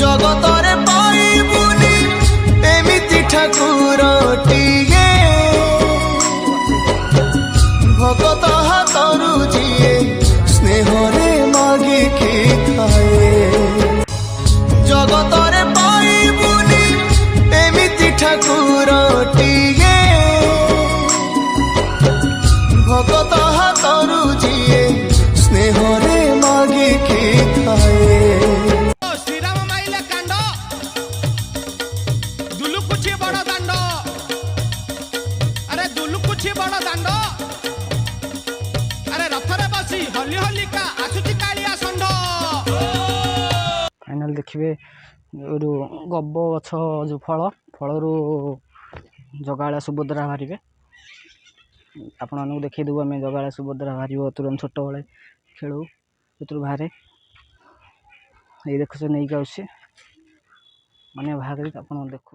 ଜଗତରେ ପାଇବୁନି ଏମିତି ଠାକୁରଟିଏ, ଭଗତ ହାତରୁ ଯିଏ ସ୍ନେହରେ ମାଗିକି ଖାଏ। ଜଗତରେ ପାଇବୁନି ଏମିତି ଠାକୁରଟିଏ, ଭଗତ ହାତରୁ ଯିଏ ସ୍ନେହରେ ମାଗିକି ଖାଏ। ଶ୍ରୀରାମ ମାଇଲେ କାଣ୍ଡ ଦୁଲୁକୁଛି ବଡ ଦାଣ୍ଡ, ଆରେ ଦୁଲୁକୁଛି ବଡ ଦାଣ୍ଡ, ଆରେ ରଥରେ ବସି ହଲି ହଲିକା ଆସୁଛି କାଳିଆ ଷଣ୍ଢ। फाइनाल देखिए गब गछ जो फलू जगाड़ा सुभद्रा बाहर आपण मानक देखीदेबू आम जगाड़ा सुभद्रा बाहर तुरंत छोट बड़े खेलू भर बाहर ये देख नहीं आसे माने बाहर आप देख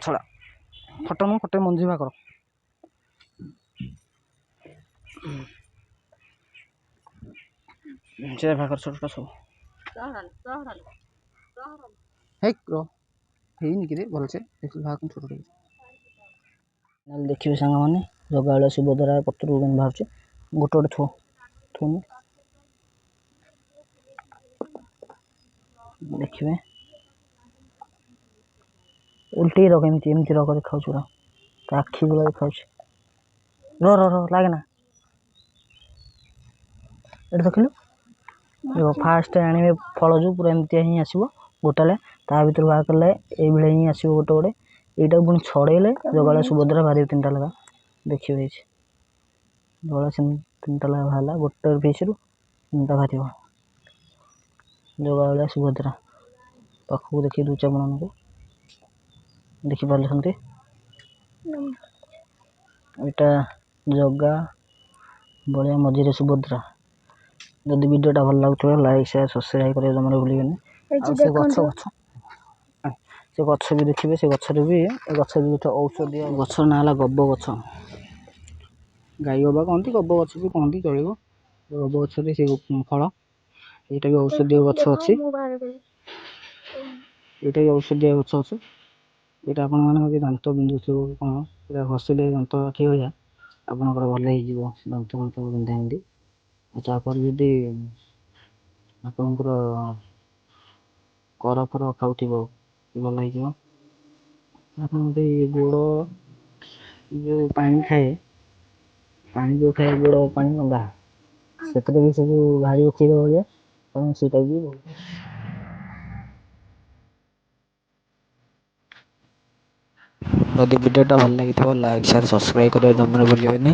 छड़ा फटो नु फटे मंजी भाग से भाग छोटा सब कि भलसे छोट देखिए सांग मैंने जगाड़ा सुभद्रा पत्र बाहर गोटे गोटे थोन देखिए उल्टी रख एमती रख देखा आखि गुला देखा लगे ना ये देखिलु देखो फास्ट आने फल जो पूरा एमती ही आसो गोटाले ता भर बाहर कले ये ही आसो गोटे गोटे यहाँ पुणी छड़ेले जगाड़ा सुभद्रा बाहर 3टा लगा देखिए जगह 3टा लगा बाहर गोटे पीस रु 3टा बाहर जगाड़ा सुभद्रा पाखक देखिए दूचे आप देखिपारे यहाँ जगा बड़िया मझे सुभद्रा। जदि वीडियोटा भल लगुव लाइक शेयर सब्सक्राइब करें जमारे भूलिए से गछ भी देखिए से गछ भी गछ भी गोटे औषधीय गछ ना गब गछ गाई गबा कहती गब गछ भी कहती चलो गब गछ से फल यहाँ भी औषधीय गछ अच्छी यहाँ भी औषधीय गछ अच्छे यहाँ आपण मैंने दांत बिंधु कौन घषिले दांत ठीक हो जाए आपंकर भल हो दांत फांत बिंधा बिंधी तापर जदि आपंकर कर फर खाऊ भल हो गोड़ जो पानी खाए पानी जो खाए गोड़ पानी गंदा से भी सब भारी क्षीर भाया सीटा भी जदि वीडियोटा भल लगी लाइक शेयर सब्सक्राइब करें जमारे भूलिए।